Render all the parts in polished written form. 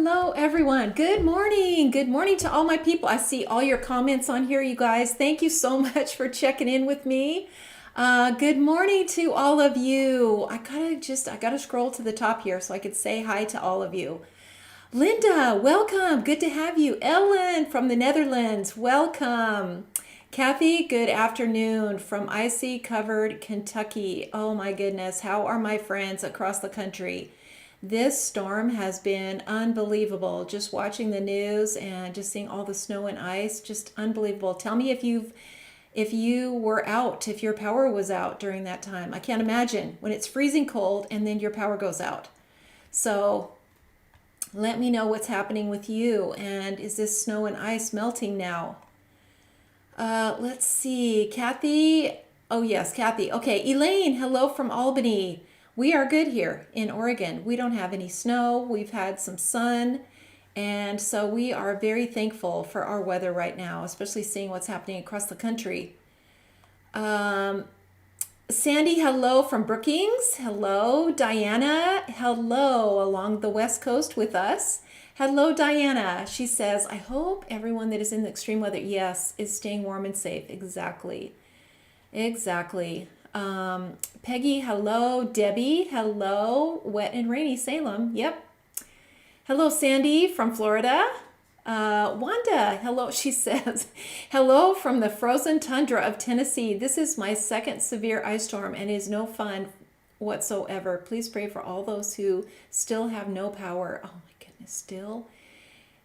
Hello, everyone. Good morning. Good morning to all my people. I see all your comments on here, you guys. Thank you so much for checking in with me. Good morning to all of you. I gotta scroll to the top here so I could say hi to all of you. Linda, welcome. Good to have you. Ellen from the Netherlands, welcome. Kathy, good afternoon from icy covered Kentucky. Oh my goodness, how are my friends across the country? This storm has been unbelievable. Just watching the news and just seeing all the snow and ice, just unbelievable. Tell me if you were out, if your power was out during that time. I can't imagine when it's freezing cold and then your power goes out. So let me know what's happening with you. And is this snow and ice melting now? Let's see. Kathy. Oh, yes, Kathy. Okay. Elaine, hello from Albany. We are good here in Oregon. We don't have any snow. We've had some sun. And so we are very thankful for our weather right now, especially seeing what's happening across the country. Um, Sandy, hello from Brookings. Hello, Diana. Hello along the West Coast with us. Hello, Diana. She says, I hope everyone that is in the extreme weather, yes, is staying warm and safe. Exactly. Exactly. Peggy, hello. Debbie, hello. Wet and rainy Salem. Yep. Hello, Sandy from Florida. Wanda, hello. She says, hello from the frozen tundra of Tennessee. This is my second severe ice storm and is no fun whatsoever. Please pray for all those who still have no power. Oh my goodness, still.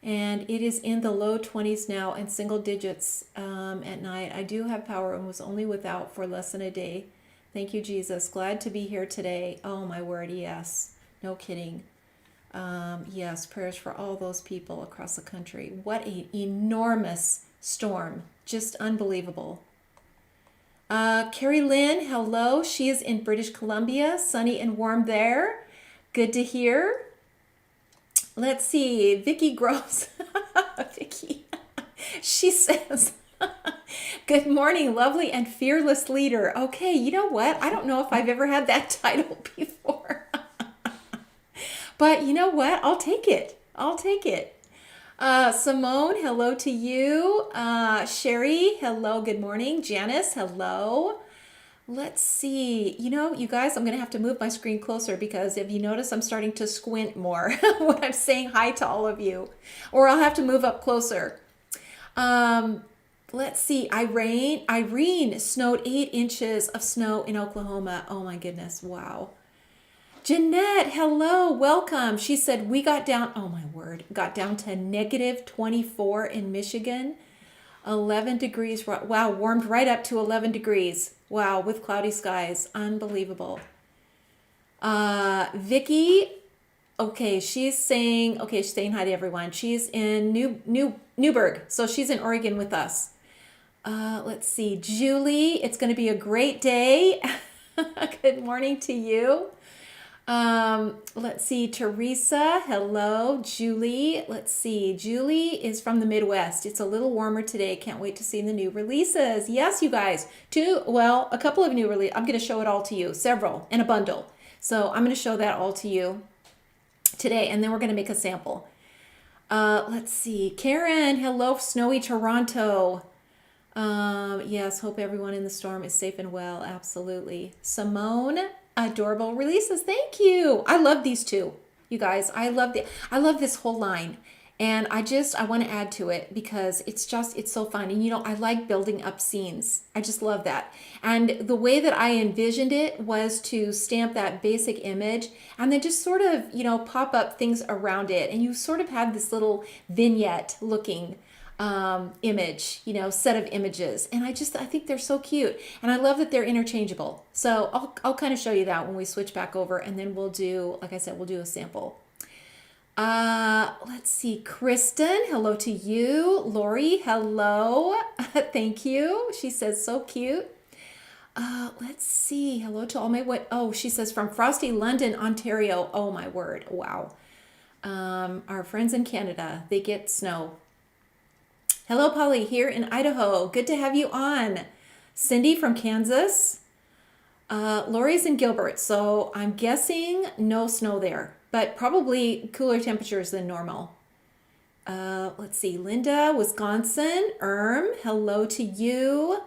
And it is in the low 20s now and single digits at night. I do have power and was only without for less than a day. Thank you, Jesus. Glad to be here today. Oh, my word, yes. No kidding. Yes, prayers for all those people across the country. What an enormous storm. Just unbelievable. Carrie Lynn, hello. She is in British Columbia. Sunny and warm there. Good to hear. Let's see. Vicky Gross. Vicky. She says, good morning, lovely and fearless leader. Okay, you know what? I don't know if I've ever had that title before. But you know what? I'll take it. I'll take it. Simone, hello to you. Sherry, hello, good morning. Janice, hello. Let's see. You know, you guys, I'm going to have to move my screen closer because if you notice, I'm starting to squint more when I'm saying hi to all of you. Or I'll have to move up closer. Let's see. Irene snowed 8 inches of snow in Oklahoma. Oh my goodness. Wow. Jeanette, hello, welcome. She said we got down, oh my word, got down to negative 24 in Michigan. 11 degrees. Wow, warmed right up to 11 degrees. Wow, with cloudy skies. Unbelievable. Vicky, okay, she's saying hi to everyone. She's in Newburgh, so she's in Oregon with us. Let's see. Julie, it's going to be a great day. Good morning to you. Let's see, Teresa, hello, Julie. Let's see, Julie is from the Midwest. It's a little warmer today. Can't wait to see the new releases. Yes, you guys, a couple of new releases. I'm going to show it all to you, several, in a bundle. So I'm going to show that all to you today, and then we're going to make a sample. Let's see, Karen, hello, snowy Toronto. Yes, hope everyone in the storm is safe and well. Absolutely. Simone, adorable releases. Thank you. I love these two, you guys. I love this whole line. And I want to add to it because it's so fun. And I like building up scenes. I just love that. And the way that I envisioned it was to stamp that basic image and then just sort of, pop up things around it. And you sort of have this little vignette looking image, set of images. And I think they're so cute. And I love that they're interchangeable. So I'll kind of show you that when we switch back over and then we'll do, like I said, we'll do a sample. Let's see, Kristen, hello to you. Lori, hello. Thank you. She says so cute. Let's see, hello to all my, she says from frosty London, Ontario. Oh my word. Wow. Our friends in Canada, they get snow. Hello, Polly, here in Idaho. Good to have you on. Cindy from Kansas. Lori's in Gilbert, so I'm guessing no snow there. but probably cooler temperatures than normal. Let's see, Linda, Wisconsin. Hello to you.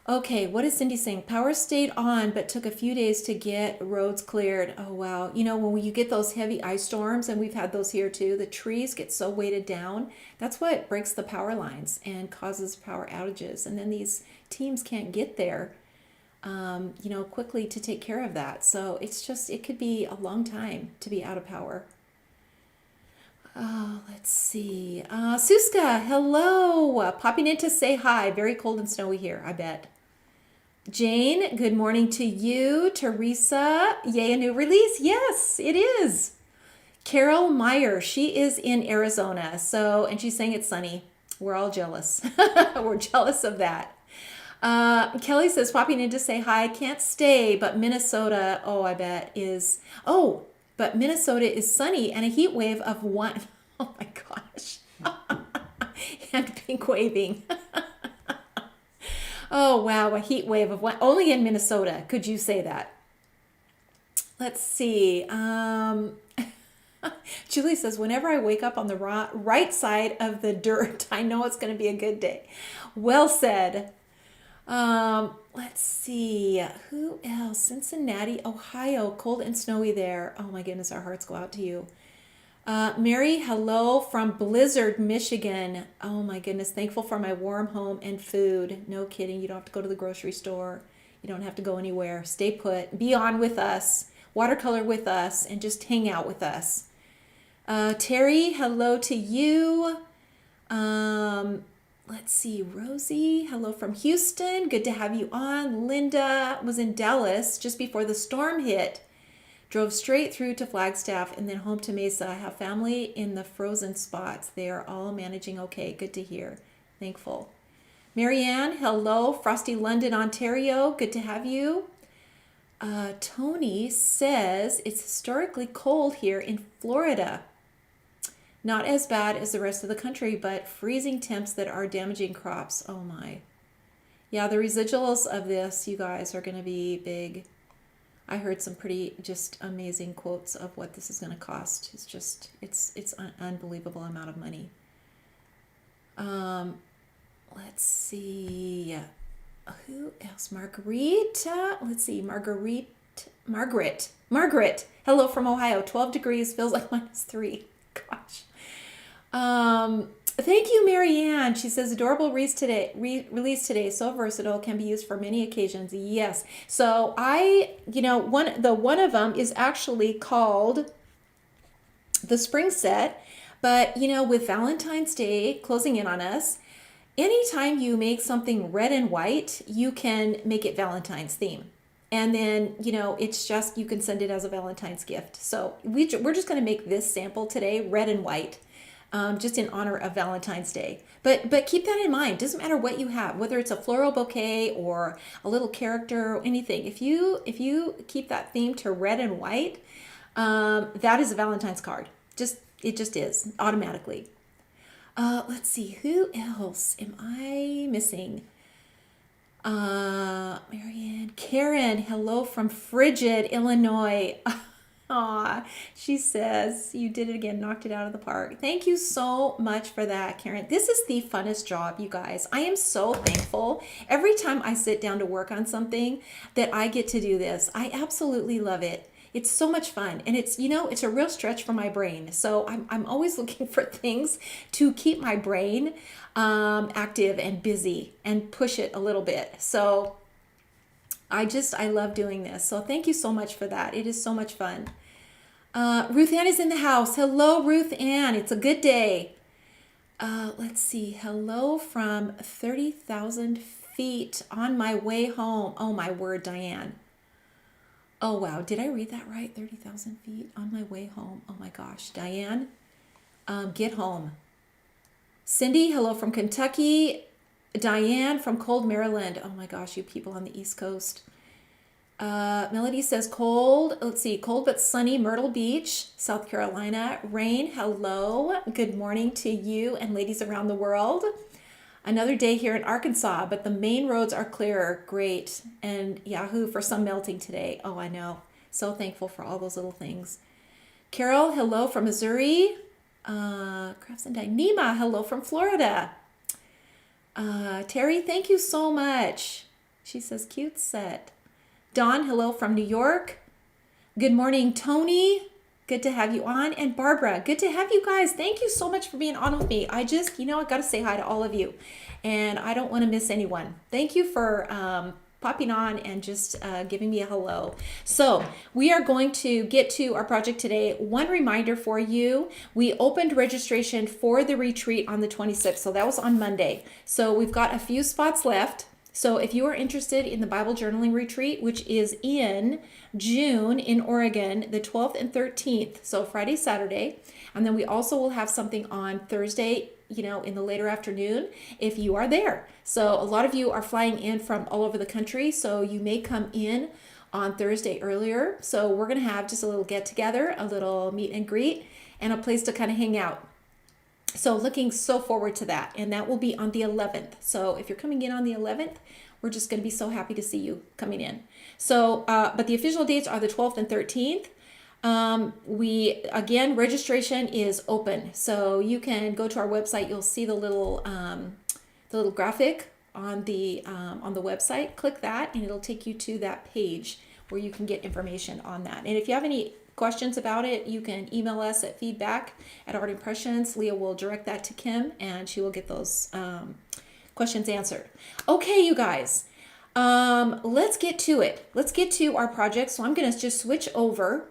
Okay, what is Cindy saying? Power stayed on, but took a few days to get roads cleared. Oh, wow. You know, when you get those heavy ice storms, and we've had those here too, the trees get so weighted down. That's what breaks the power lines and causes power outages. And then these teams can't get there, quickly to take care of that. So it could be a long time to be out of power. Oh, let's see. Suska, hello. Popping in to say hi. Very cold and snowy here, I bet. Jane, good morning to you. Teresa, yay, a new release. Yes, it is. Carol Meyer, she is in Arizona. And she's saying it's sunny. We're all jealous. We're jealous of that. Kelly says, popping in to say hi. Can't stay, but Minnesota, I bet is. But Minnesota is sunny and a heat wave of one. Oh my gosh. And pink waving. Oh wow, a heat wave of one. Only in Minnesota could you say that. Let's see. Julie says, whenever I wake up on the right side of the dirt, I know it's going to be a good day. Well said. Let's see. Who else? Cincinnati, Ohio. Cold and snowy there. Oh my goodness, our hearts go out to you. Mary, hello from Blizzard, Michigan. Oh my goodness, thankful for my warm home and food. No kidding, you don't have to go to the grocery store. You don't have to go anywhere. Stay put. Be on with us. Watercolor with us and just hang out with us. Terry, hello to you. Let's see, Rosie, hello from Houston. Good to have you on. Linda was in Dallas just before the storm hit. Drove straight through to Flagstaff and then home to Mesa. I have family in the frozen spots. They are all managing okay. Good to hear. Thankful. Marianne, hello. Frosty London, Ontario. Good to have you. Tony says it's historically cold here in Florida. Not as bad as the rest of the country, but freezing temps that are damaging crops. Oh my. Yeah, the residuals of this, you guys, are going to be big. I heard some pretty just amazing quotes of what this is going to cost. It's an unbelievable amount of money. Let's see. Who else? Margarita. Let's see. Margaret. Hello from Ohio. 12 degrees feels like -3. Gosh. Thank you, Marianne. She says, adorable release today. So versatile, can be used for many occasions. Yes. So one of them is actually called the spring set. But, with Valentine's Day closing in on us, anytime you make something red and white, you can make it Valentine's theme. And then, it's just, you can send it as a Valentine's gift. So we're just going to make this sample today, red and white, just in honor of Valentine's Day. But keep that in mind. Doesn't matter what you have, whether it's a floral bouquet or a little character or anything. If you keep that theme to red and white, that is a Valentine's card. It just is automatically. Let's see, who else am I missing? Marianne, Karen, hello from Frigid, Illinois. Aw, she says, you did it again, knocked it out of the park. Thank you so much for that, Karen. This is the funnest job, you guys. I am so thankful every time I sit down to work on something that I get to do this. I absolutely love it. It's so much fun, and it's a real stretch for my brain. So I'm always looking for things to keep my brain active and busy and push it a little bit. So I love doing this. So thank you so much for that. It is so much fun. Ruth Ann is in the house. Hello, Ruth Ann. It's a good day. Let's see. Hello from 30,000 feet on my way home. Oh my word, Diane. Oh, wow. Did I read that right? 30,000 feet on my way home. Oh, my gosh. Diane, get home. Cindy, hello from Kentucky. Diane from cold Maryland. Oh, my gosh, you people on the East Coast. Melody says cold. Let's see. Cold but sunny Myrtle Beach, South Carolina. Rain, hello. Good morning to you and ladies around the world. Another day here in Arkansas, but the main roads are clearer. Great. And Yahoo for some melting today. Oh, I know. So thankful for all those little things. Carol, hello from Missouri. Crafts and Dye. Nima, hello from Florida. Terry, thank you so much. She says, cute set. Dawn, hello from New York. Good morning, Tony. Good to have you on. And Barbara, good to have you guys. Thank you so much for being on with me. I just, I got to say hi to all of you. And I don't want to miss anyone. Thank you for popping on and just giving me a hello. So we are going to get to our project today. One reminder for you, we opened registration for the retreat on the 26th. So that was on Monday. So we've got a few spots left. So if you are interested in the Bible journaling retreat, which is in June in Oregon, the 12th and 13th, so Friday, Saturday, and then we also will have something on Thursday, in the later afternoon, if you are there. So a lot of you are flying in from all over the country, so you may come in on Thursday earlier. So we're going to have just a little get together, a little meet and greet, and a place to kind of hang out. So looking so forward to that. And that will be on the 11th. So if you're coming in on the 11th, we're just going to be so happy to see you coming in. So, but the official dates are the 12th and 13th. Registration is open. So you can go to our website. You'll see the little graphic on the website. Click that and it'll take you to that page where you can get information on that. And if you have any questions about it, you can email us at feedback@Art Impressions. Leah will direct that to Kim and she will get those questions answered. Okay, you guys, let's get to it. Let's get to our project. So I'm going to just switch over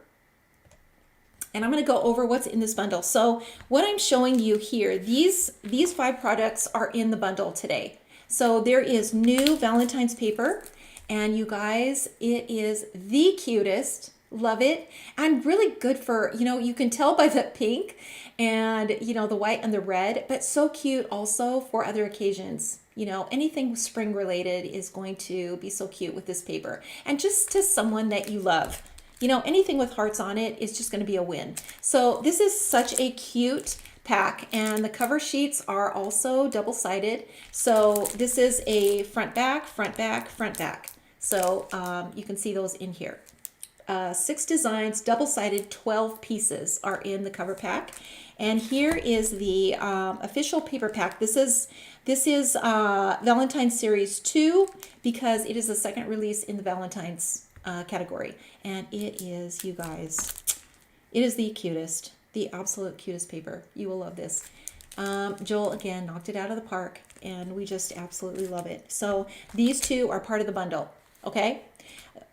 and I'm going to go over what's in this bundle. So what I'm showing you here, these 5 products are in the bundle today. So there is new Valentine's paper, and you guys, it is the cutest. Love it. And really good for, you can tell by the pink and, the white and the red, but so cute also for other occasions. Anything spring related is going to be so cute with this paper. And just to someone that you love. Anything with hearts on it is just going to be a win. So this is such a cute pack, and the cover sheets are also double-sided. So this is a front back, front back, front back. So you can see those in here. 6 designs, double-sided, 12 pieces are in the cover pack. And here is the official paper pack. This is Valentine's Series 2 because it is the second release in the Valentine's category. And it is, you guys, it is the cutest, the absolute cutest paper. You will love this. Joel, again, knocked it out of the park, and we just absolutely love it. So these 2 are part of the bundle, okay?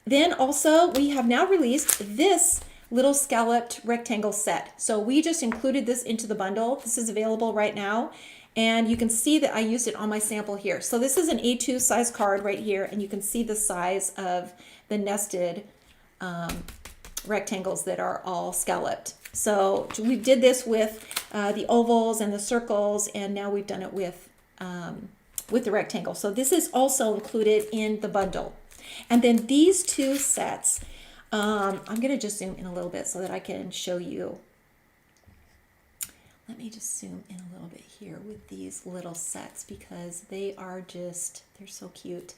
Then also, we have now released this little scalloped rectangle set. So we just included this into the bundle. This is available right now. And you can see that I used it on my sample here. So this is an A2 size card right here, and you can see the size of the nested rectangles that are all scalloped. So we did this with the ovals and the circles, and now we've done it with the rectangle. So this is also included in the bundle. And then these 2 sets, I'm going to just zoom in a little bit so that I can show you. Let me just zoom in a little bit here with these little sets because they're so cute.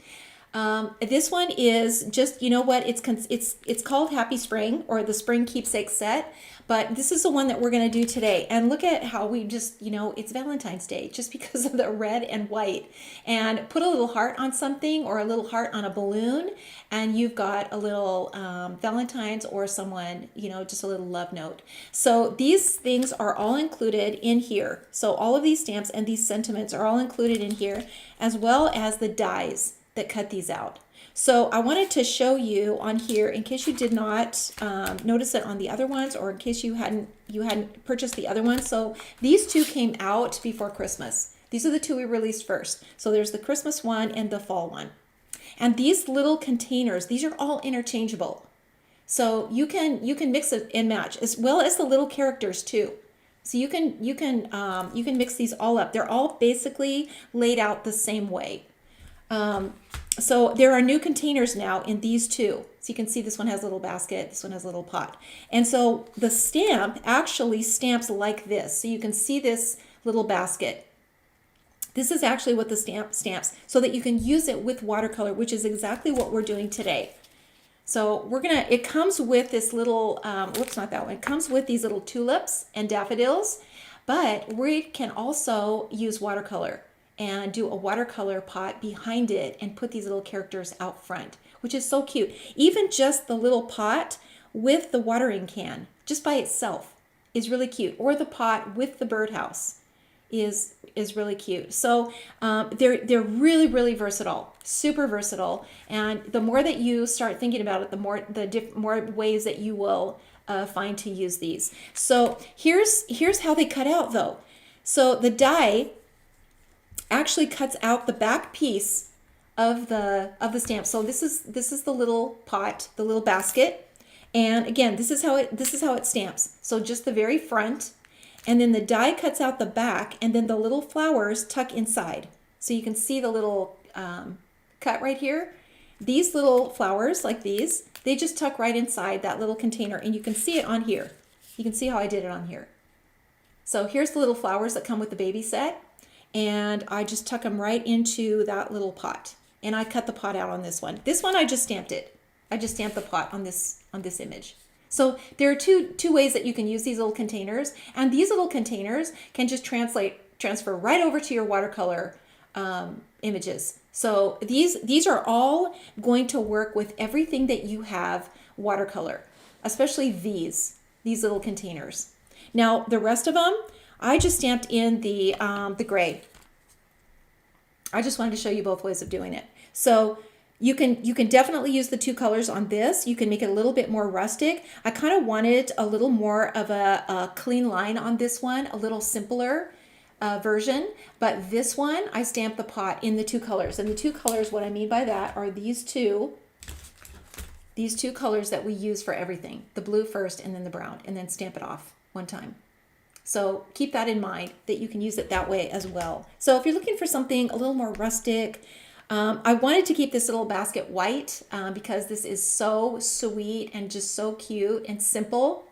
This one is just, it's called Happy Spring, or the Spring Keepsake set, but this is the one that we're going to do today. And look at how we just, it's Valentine's Day just because of the red and white. And put a little heart on something, or a little heart on a balloon, and you've got a little Valentine's or someone, just a little love note. So these things are all included in here. So all of these stamps and these sentiments are all included in here, as well as the dies that cut these out. So I wanted to show you on here, in case you did not notice it on the other ones, or in case you hadn't purchased the other ones. So these 2 came out before Christmas. These are the 2 we released first. So there's the Christmas one and the fall one. And these little containers, these are all interchangeable. So you can mix it and match, as well as the little characters too. So you can mix these all up. They're all basically laid out the same way. So there are new containers now in these 2. So you can see this one has a little basket, this one has a little pot. And so the stamp actually stamps like this. So you can see this little basket. This is actually what the stamp stamps, so that you can use it with watercolor, which is exactly what we're doing today. So it comes with this little, whoops, not that one. It comes with these little tulips and daffodils, but we can also use watercolor and do a watercolor pot behind it and put these little characters out front, which is so cute. Even just the little pot with the watering can, just by itself, is really cute. Or the pot with the birdhouse is really cute. So they're really, really versatile, super versatile. And the more that you start thinking about it, the more ways that you will find to use these. So here's how they cut out though. So the die actually cuts out the back piece of the stamp. So this is the little pot, the little basket. And again, this is how it stamps. So just the very front, and then the die cuts out the back, and then the little flowers tuck inside. So you can see the little cut right here. These little flowers, like these, they just tuck right inside that little container, and you can see it on here. You can see how I did it on here. So here's the little flowers that come with the baby set, and I just tuck them right into that little pot. And I cut the pot out on this one. This one I just stamped it. I just stamped the pot on this image. So there are two ways that you can use these little containers, and these little containers can just transfer right over to your watercolor images. So these are all going to work with everything that you have watercolor, especially these little containers. Now the rest of them, I just stamped in the gray. I just wanted to show you both ways of doing it. So you can definitely use the two colors on this. You can make it a little bit more rustic. I kind of wanted a little more of a clean line on this one, a little simpler version. But this one, I stamped the pot in the two colors. And the two colors, what I mean by that are these two colors that we use for everything. The blue first and then the brown, and then stamp it off one time. So keep that in mind, that you can use it that way as well. So if you're looking for something a little more rustic, I wanted to keep this little basket white because this is so sweet and just so cute and simple.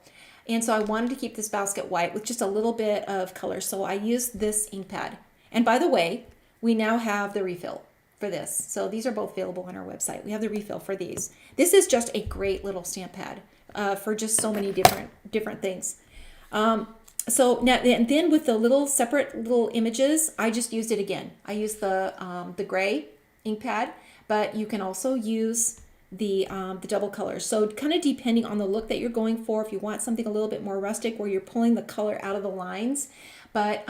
And so I wanted to keep this basket white with just a little bit of color. So I used this ink pad. And by the way, we now have the refill for this. So these are both available on our website. We have the refill for these. This is just a great little stamp pad for just so many different things. So now, and then with the little separate little images, I just used it again. I used the gray ink pad, but you can also use the double colors. So kind of depending on the look that you're going for, if you want something a little bit more rustic where you're pulling the color out of the lines, but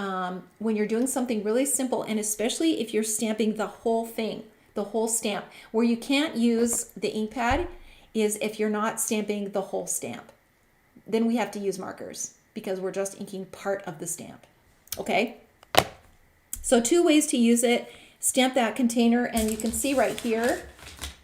when you're doing something really simple, and especially if you're stamping the whole thing, the whole stamp, where you can't use the ink pad is if you're not stamping the whole stamp. Then we have to use markers because we're just inking part of the stamp. Okay, so two ways to use it. Stamp that container, and you can see right here,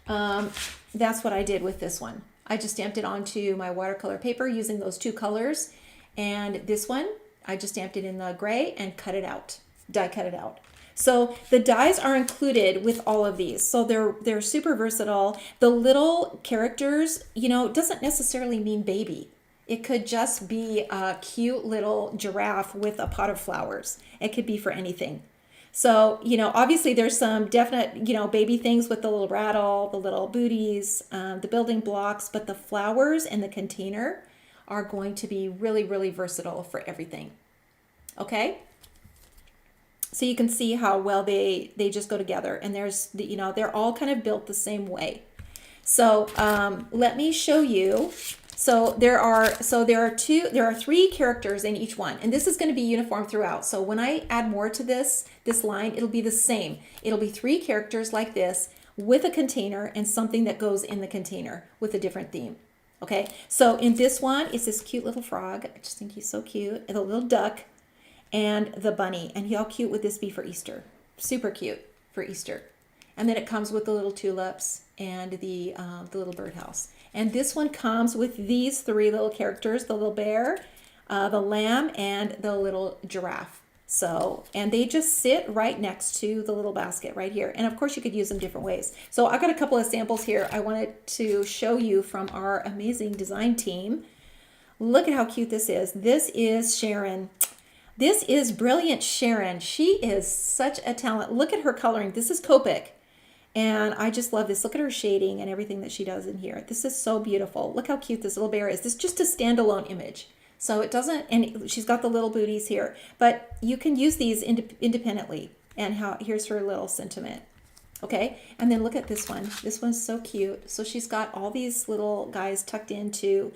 that's what I did with this one. I just stamped it onto my watercolor paper using those two colors, and this one, I just stamped it in the gray and cut it out, die cut it out. So the dies are included with all of these. So they're super versatile. The little characters, you know, doesn't necessarily mean baby. It could just be a cute little giraffe with a pot of flowers. It could be for anything. So, you know, obviously there's some definite, you know, baby things with the little rattle, the little booties, the building blocks, but the flowers and the container are going to be really, really versatile for everything. Okay? So you can see how well they just go together, and there's, you know, they're all kind of built the same way. So let me show you. So there are three characters in each one, and this is going to be uniform throughout. So when I add more to this line, it'll be the same. It'll be three characters like this with a container and something that goes in the container with a different theme. Okay, so in this one, it's this cute little frog. I just think he's so cute. And the little duck and the bunny. And how cute would this be for Easter? Super cute for Easter. And then it comes with the little tulips and the little birdhouse. And this one comes with these three little characters, the little bear, the lamb, and the little giraffe. So, and they just sit right next to the little basket right here. And of course you could use them different ways. So I've got a couple of samples here I wanted to show you from our amazing design team. Look at how cute this is. This is Sharon. This is brilliant Sharon. She is such a talent. Look at her coloring. This is Copic. And I just love this. Look at her shading and everything that she does in here. This is so beautiful. Look how cute this little bear is. This is just a standalone image. So it doesn't, and she's got the little booties here, but you can use these independently. And here's her little sentiment. Okay, and then look at this one. This one's so cute. So she's got all these little guys tucked into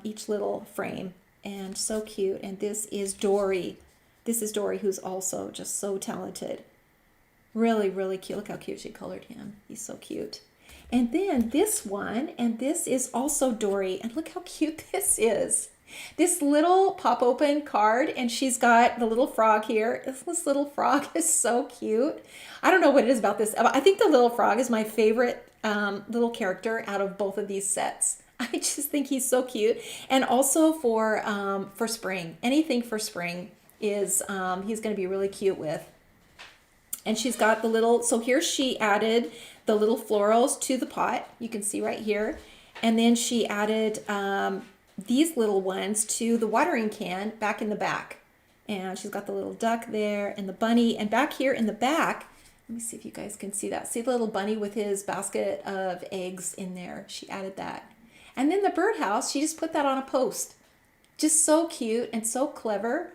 each little frame, and so cute. And this is Dory. This is Dory, who's also just so talented. Really, really cute. Look how cute she colored him. He's so cute. And then this one, and this is also Dory. And look how cute this is. This little pop open card, and she's got the little frog here. This little frog is so cute. I don't know what it is about this. I think the little frog is my favorite little character out of both of these sets. I just think he's so cute. And also for spring, anything for spring is he's going to be really cute with. And she's got the little, so here she added the little florals to the pot. You can see right here. And then she added these little ones to the watering can back in the back. And she's got the little duck there and the bunny. And back here in the back, let me see if you guys can see that. See the little bunny with his basket of eggs in there. She added that. And then the birdhouse, she just put that on a post. Just so cute and so clever.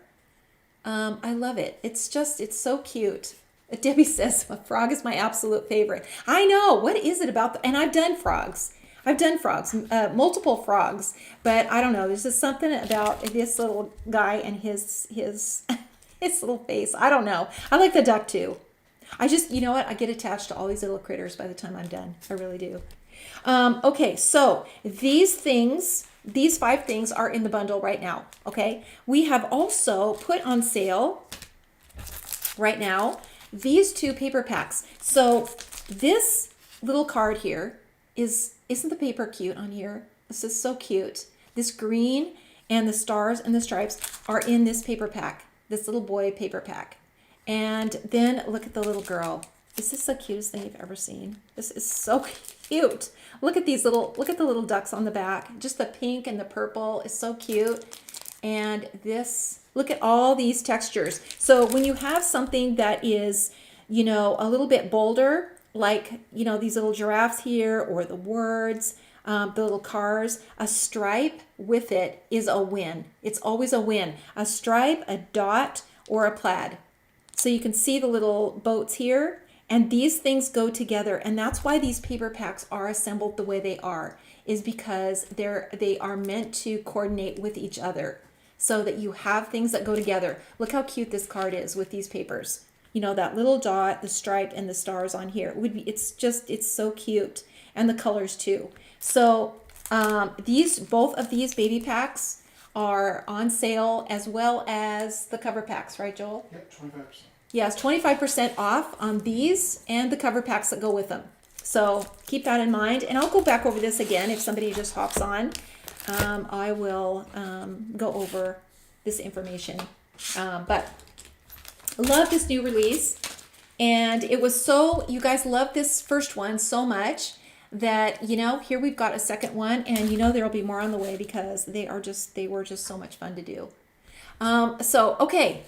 I love it. It's so cute. Debbie says, a frog is my absolute favorite. I know. What is it about? And I've done frogs. Multiple frogs, but I don't know. There's just something about this little guy and his his little face. I don't know. I like the duck too. You know what? I get attached to all these little critters by the time I'm done. I really do. Okay, so these 5 things are in the bundle right now. Okay, we have also put on sale right now these 2 paper packs. So this little card here isn't the paper cute on here? This is so cute. This green and the stars and the stripes are in this paper pack, this little boy paper pack. And then look at the little girl. This is the cutest thing you've ever seen. This is so cute. Look at the little ducks on the back. Just the pink and the purple is so cute. And look at all these textures. So when you have something that is, a little bit bolder, like, these little giraffes here or the words, the little cars, a stripe with it is a win. It's always a win. A stripe, a dot, or a plaid. So you can see the little boats here, and these things go together. And that's why these paper packs are assembled the way they are, is because they are meant to coordinate with each other so that you have things that go together. Look how cute this card is with these papers. That little dot, the stripe, and the stars on here. It's so cute. And the colors too. So both of these baby packs are on sale, as well as the cover packs, right, Joel? Yep, 25%. Yes, 25% off on these and the cover packs that go with them. So keep that in mind. And I'll go back over this again if somebody just hops on. I will go over this information. But love this new release. And it was you guys loved this first one so much that, here we've got a second one, and there'll be more on the way because they were just so much fun to do. Okay.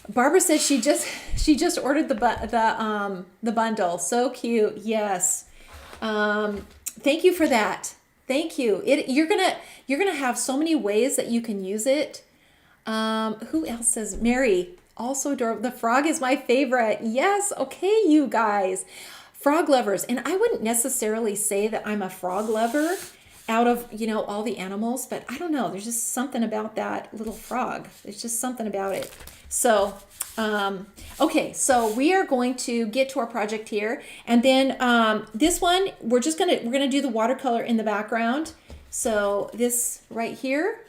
Barbara says she just ordered the bundle. So cute. Yes. Thank you for that. Thank you. You're gonna have so many ways that you can use it. Who else says Mary? Also, the frog is my favorite. Yes. Okay, you guys. Frog lovers. And I wouldn't necessarily say that I'm a frog lover out of, all the animals, but I don't know. There's just something about that little frog. There's just something about it. So, okay. So we are going to get to our project here. And then, this one, we're going to do the watercolor in the background. So this right here.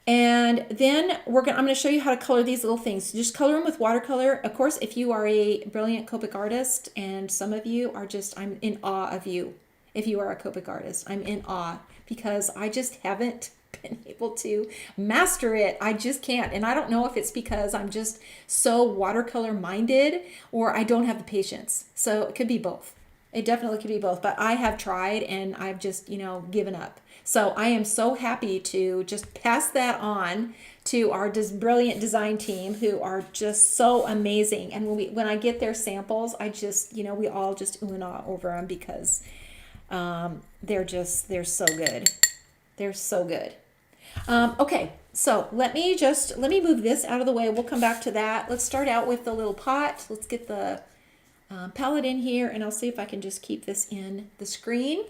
And then I'm going to show you how to color these little things. Just color them with watercolor. Of course, if you are a brilliant Copic artist, and some of you are I'm in awe of you. If you are a Copic artist, I'm in awe because I just haven't been able to master it. I just can't. And I don't know if it's because I'm just so watercolor minded or I don't have the patience. So it could be both. It definitely could be both. But I have tried and I've just, given up. So I am so happy to just pass that on to our brilliant design team, who are just so amazing. And when I get their samples, I just, we all just ooh and ah over them, because they're so good. They're so good. Okay, so let me move this out of the way. We'll come back to that. Let's start out with the little pot. Let's get the palette in here, and I'll see if I can just keep this in the screen.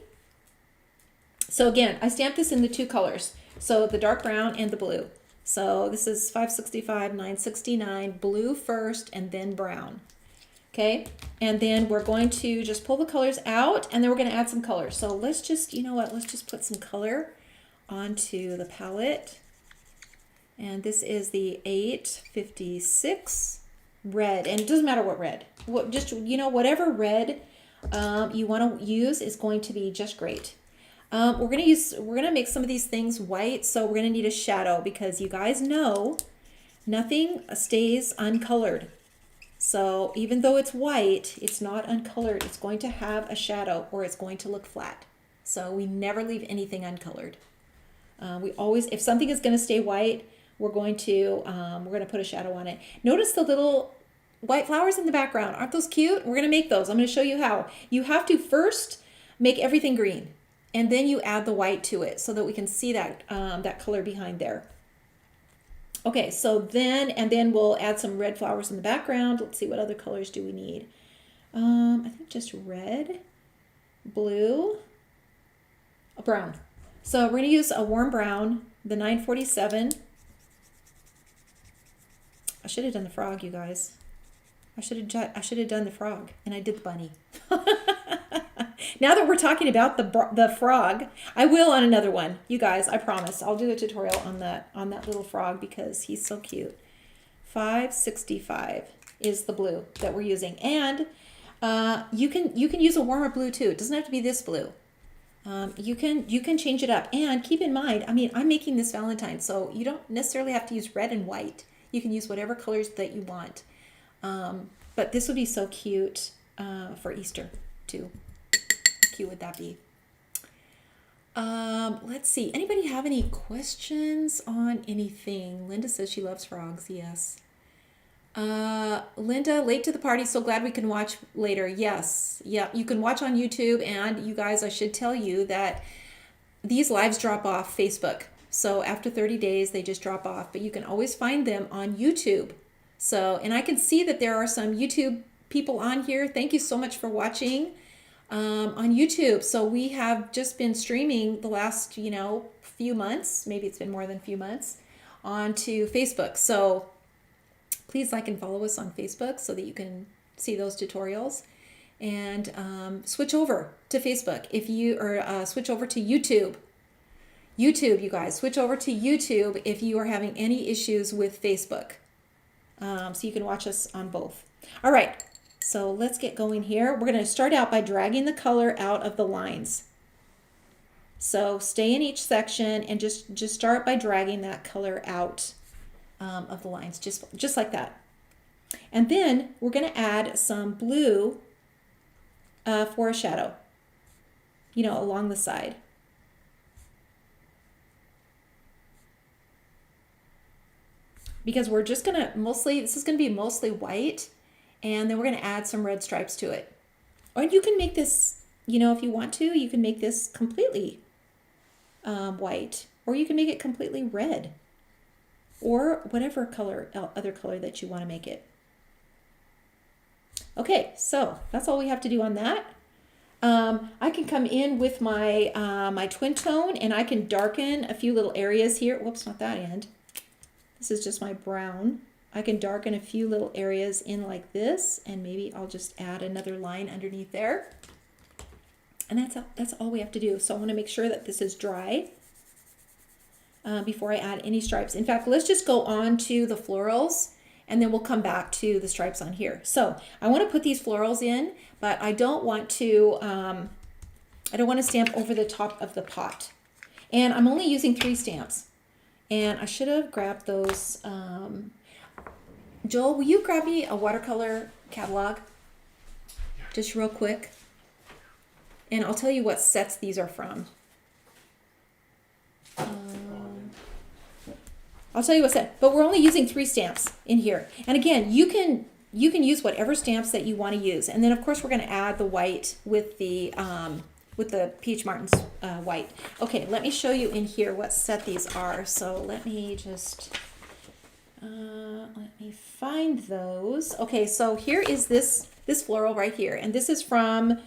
So again, I stamped this in the two colors, so the dark brown and the blue. So this is 565, 969, blue first and then brown. Okay, and then we're going to just pull the colors out, and then we're going to add some colors. So let's just, let's just put some color onto the palette. And this is the 856 red, and it doesn't matter what red. Whatever red you want to use is going to be just great. We're gonna make some of these things white, so we're gonna need a shadow, because you guys know nothing stays uncolored. So even though it's white, it's not uncolored. It's going to have a shadow, or it's going to look flat. So we never leave anything uncolored. We always, if something is going to stay white, we're going to put a shadow on it. Notice the little white flowers in the background. Aren't those cute? We're going to make those. I'm going to show you how. You have to first make everything green, and then you add the white to it so that we can see that that color behind there. Okay, so then we'll add some red flowers in the background. Let's see, what other colors do we need? I think just red, blue, brown. So we're going to use a warm brown, the 947. I should have done the frog, you guys. I should have done the frog, and I did the bunny. Now that we're talking about the frog, I will on another one, you guys. I promise. I'll do a tutorial on that little frog, because he's so cute. 565 is the blue that we're using, and you can use a warmer blue too. It doesn't have to be this blue. You can change it up, and keep in mind, I mean, I'm making this Valentine, so you don't necessarily have to use red and white. You can use whatever colors that you want. But this would be so cute for Easter too. How cute would that be? Let's see. Anybody have any questions on anything? Linda says she loves frogs. Yes. Linda, late to the party. So glad we can watch later. Yes. Yeah. You can watch on YouTube, and you guys, I should tell you that these lives drop off Facebook. So after 30 days, they just drop off, but you can always find them on YouTube. So, and I can see that there are some YouTube people on here. Thank you so much for watching on YouTube. So we have just been streaming the last, few months, maybe it's been more than a few months, onto Facebook. So please like and follow us on Facebook so that you can see those tutorials. And switch over to Facebook switch over to YouTube. You guys, switch over to YouTube if you are having any issues with Facebook. So you can watch us on both. All right, so let's get going here. We're going to start out by dragging the color out of the lines. So stay in each section and just start by dragging that color out of the lines, just like that. And then we're going to add some blue for a shadow, along the side. Because we're just going to this is going to be mostly white, and then we're going to add some red stripes to it. Or you can make this, if you want to, you can make this completely white, or you can make it completely red, or whatever other color that you want to make it. Okay, so that's all we have to do on that. I can come in with my my twin tone, and I can darken a few little areas here. Whoops, not that end. This is just my brown. I can darken a few little areas in like this, and maybe I'll just add another line underneath there. And that's all we have to do. So I want to make sure that this is dry before I add any stripes. In fact, let's just go on to the florals, and then we'll come back to the stripes on here. So I want to put these florals in, but I don't want to stamp over the top of the pot. And I'm only using 3 stamps. And I should have grabbed those. Joel, will you grab me a watercolor catalog? Just real quick. And I'll tell you what sets these are from. I'll tell you what's that. But we're only using 3 stamps in here. And again, you can use whatever stamps that you want to use. And then of course we're going to add the white with the Peach Martin's white. Okay, let me show you in here what set these are. So let me just let me find those. Okay, so here is this floral right here, and this is from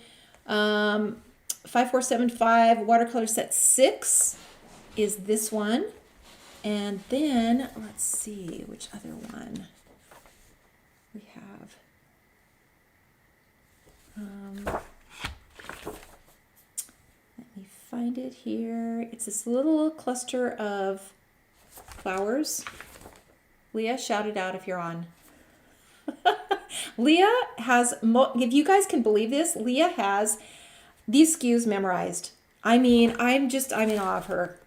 5475 watercolor set 6 is this one. And then let's see which other one we have. Let me find it here. It's this little cluster of flowers. Leah, shout it out if you're on. Leah has, if you guys can believe this, Leah has these SKUs memorized. I mean, I'm in awe of her.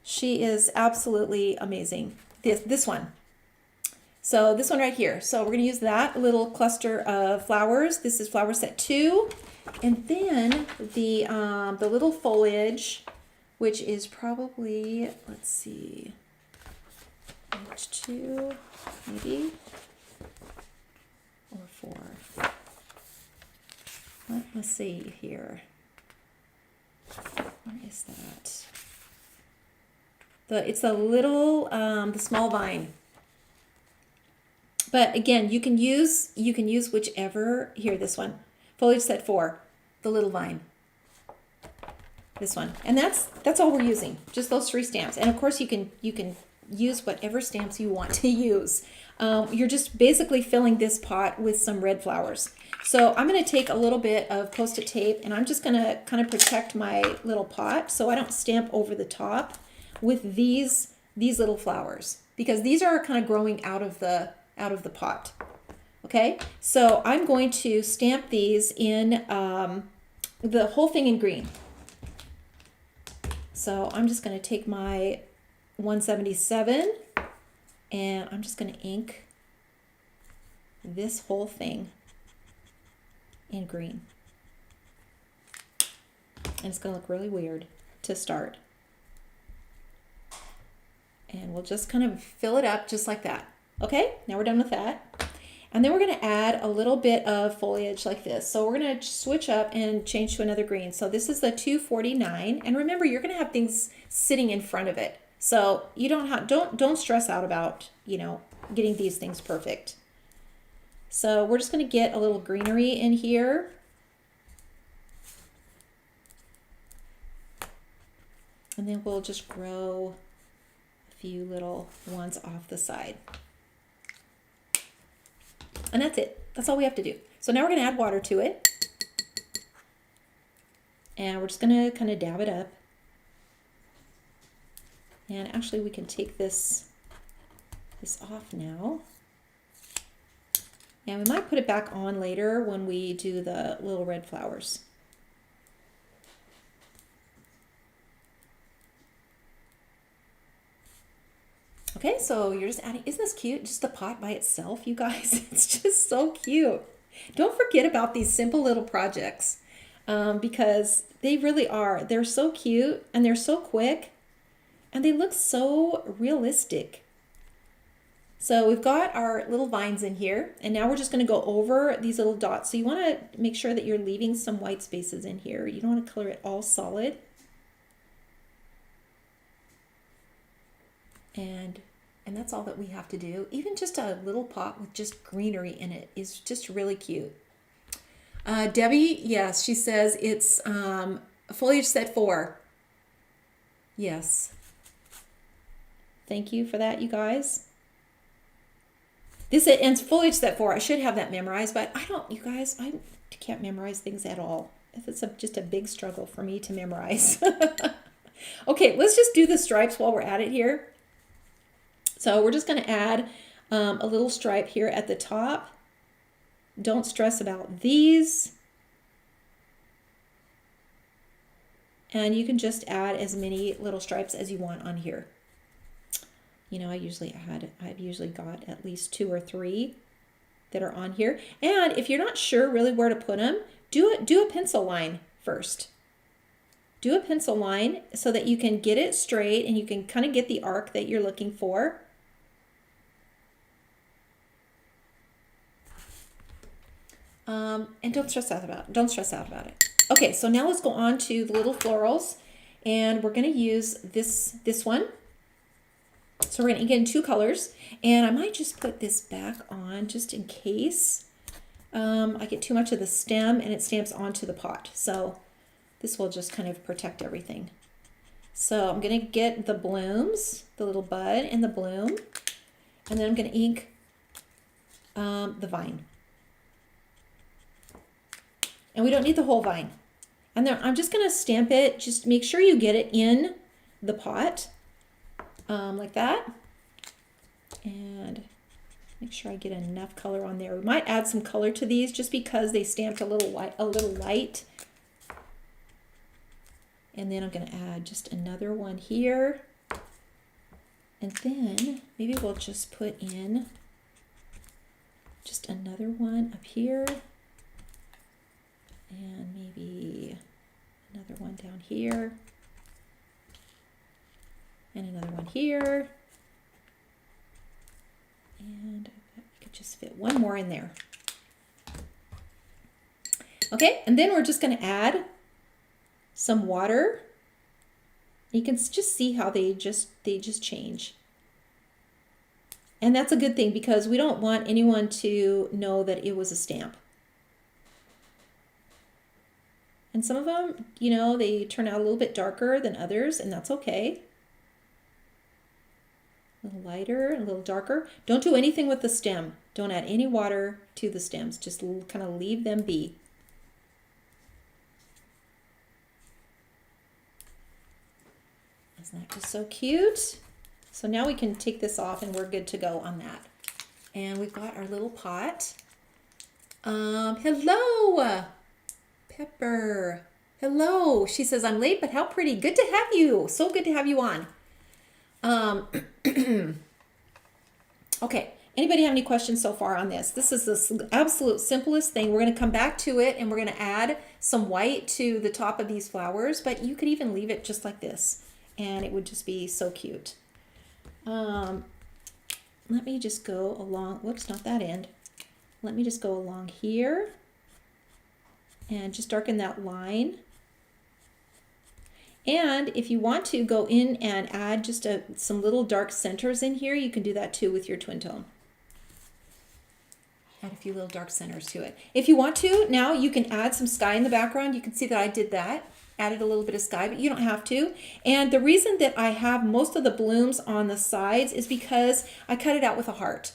She is absolutely amazing. This one. So this one right here. So we're going to use that little cluster of flowers. This is flower set 2. And then the little foliage, which is probably, let's see, page 2, maybe, or 4. Let's see here. Where is that? It's the little, the small vine. But again, you can use whichever. Here, this one, foliage set 4, the little vine. This one, and that's all we're using. Just those 3 stamps, and of course you can use whatever stamps you want to use. You're just basically filling this pot with some red flowers. So I'm going to take a little bit of Post-it tape, and I'm just going to kind of protect my little pot so I don't stamp over the top with these little flowers, because these are kind of growing out of the pot. Okay, so I'm going to stamp these in the whole thing in green. So I'm just going to take my 177 and I'm just going to ink this whole thing in green. And it's going to look really weird to start. And we'll just kind of fill it up just like that. Okay, now we're done with that. And then we're going to add a little bit of foliage like this. So we're going to switch up and change to another green. So this is the 249. And remember, you're going to have things sitting in front of it. So you don't stress out about, getting these things perfect. So we're just going to get a little greenery in here. And then we'll just grow a few little ones off the side. And that's it. That's all we have to do. So now we're going to add water to it. And we're just going to kind of dab it up. And actually we can take this off now. And we might put it back on later when we do the little red flowers. Okay, so you're just adding, isn't this cute? Just the pot by itself, you guys. It's just so cute. Don't forget about these simple little projects because they really are. They're so cute and they're so quick and they look so realistic. So we've got our little vines in here and now we're just going to go over these little dots. So you want to make sure that you're leaving some white spaces in here. You don't want to color it all solid. And that's all that we have to do. Even just a little pot with just greenery in it is just really cute. Debbie, yes, she says it's foliage set 4. Yes. Thank you for that, you guys. This ends foliage set 4. I should have that memorized, but I don't, you guys, I can't memorize things at all. It's just a big struggle for me to memorize. Okay, let's just do the stripes while we're at it here. So we're just going to add a little stripe here at the top. Don't stress about these. And you can just add as many little stripes as you want on here. I've usually got at least 2 or 3 that are on here. And if you're not sure really where to put them, do a pencil line first. do a pencil line so that you can get it straight and you can kind of get the arc that you're looking for. And don't stress out about it. Okay, so now let's go on to the little florals, and we're going to use this one. So we're going to get in 2 colors, and I might just put this back on just in case I get too much of the stem and it stamps onto the pot. So this will just kind of protect everything. So I'm going to get the blooms, the little bud and the bloom, and then I'm going to ink the vine. And we don't need the whole vine. And then I'm just going to stamp it. Just make sure you get it in the pot like that. And make sure I get enough color on there. We might add some color to these just because they stamped a little light. And then I'm going to add just another one here. And then maybe we'll just put in just another one up here. And maybe another one down here. And another one here. And I could just fit one more in there. Okay, and then we're just going to add some water. You can just see how they just change. And that's a good thing because we don't want anyone to know that it was a stamp. And some of them, you know, they turn out a little bit darker than others, and that's okay. A little lighter, a little darker. Don't do anything with the stem. Don't add any water to the stems. Just kind of leave them be. Isn't that just so cute? So now we can take this off and we're good to go on that. And we've got our little pot. Hello! Pepper. Hello. She says, I'm late, but how pretty. Good to have you. So good to have you on. Okay. Anybody have any questions so far on this? This is the absolute simplest thing. We're going to come back to it and we're going to add some white to the top of these flowers, but you could even leave it just like this and it would just be so cute. Let me just go along. Whoops, not that end. Let me just go along here. And just darken that line. And if you want to go in and add just some little dark centers in here, you can do that too with your twin tone. Add a few little dark centers to it. If you want to, now you can add some sky in the background. You can see that I did that. Added a little bit of sky, but you don't have to. And the reason that I have most of the blooms on the sides is because I cut it out with a heart.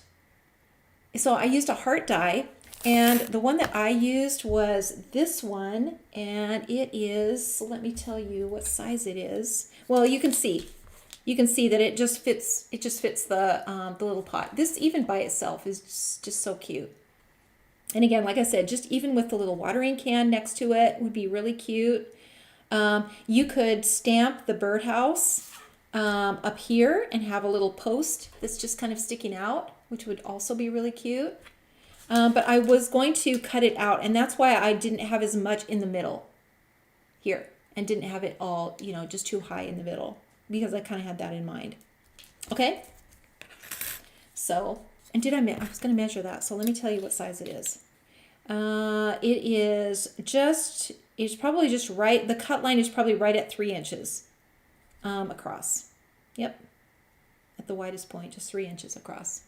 So I used a heart die. And the one that I used was this one, and it is, let me tell you what size it is. Well, you can see that it just fits the little pot. This even by itself is just so cute. And again, like I said, just even with the little watering can next to it would be really cute. You could stamp the birdhouse up here and have a little post that's just kind of sticking out, which would also be really cute. But I was going to cut it out, and that's why I didn't have as much in the middle here and didn't have it all, you know, just too high in the middle because I kind of had that in mind. Okay. So, and I was going to measure that. So let me tell you what size it is. It's probably just right. The cut line is probably right at 3 inches across. Yep. At the widest point, just 3 inches across.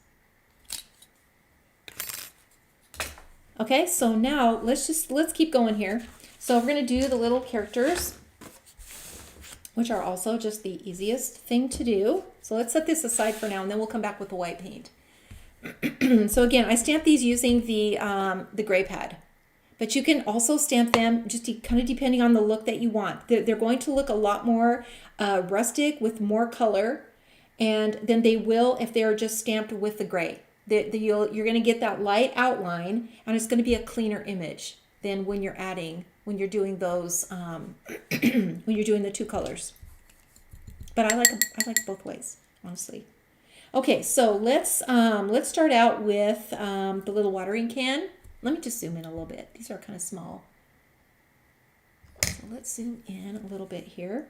Okay, so now let's keep going here. So we're going to do the little characters, which are also just the easiest thing to do. So let's set this aside for now, and then we'll come back with the white paint. So again, I stamped these using the gray pad, but you can also stamp them just kind of depending on the look that you want. They're going to look a lot more rustic with more color, and then they will if they are just stamped with the gray. You're going to get that light outline, and it's going to be a cleaner image than when you're doing those, when you're doing the 2 colors. But I like both ways, honestly. Okay, so let's start out with the little watering can. Let me just zoom in a little bit. These are kind of small. So let's zoom in a little bit here.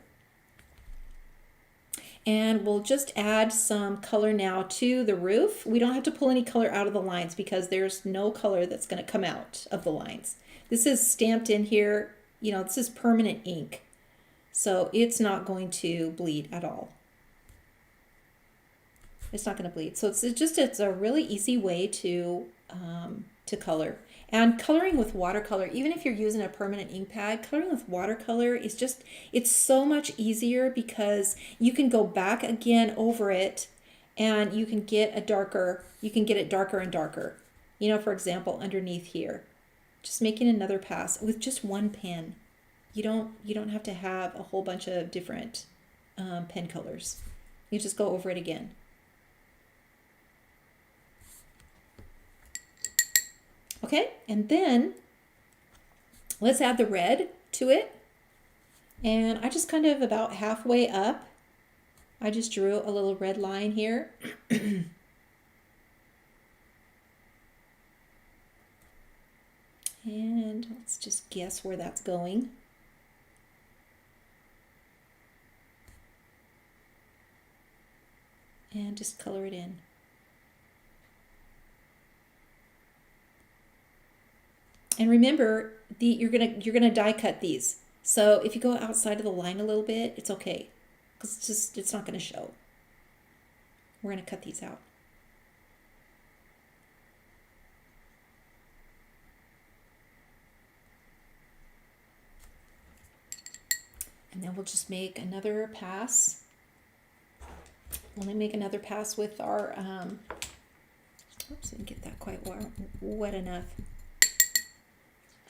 And we'll just add some color now to the roof. We don't have to pull any color out of the lines because there's no color that's going to come out of the lines. This is stamped in here, you know, this is permanent ink. So it's not going to bleed at all. It's not going to bleed. So it's a really easy way to color. And coloring with watercolor, even if you're using a permanent ink pad, coloring with watercolor is just, it's so much easier because you can go back again over it and you can get it darker and darker. You know, for example, underneath here, just making another pass with just one pen. You don't have to have a whole bunch of different pen colors. You just go over it again. Okay, and then let's add the red to it. And I just kind of about halfway up, I just drew a little red line here. And let's just guess where that's going. And just color it in. And remember, you're gonna die cut these. So if you go outside of the line a little bit, it's okay, because it's not gonna show. We're gonna cut these out. And then we'll just make another pass. Let me make another pass with our, oops, didn't get that quite wet enough.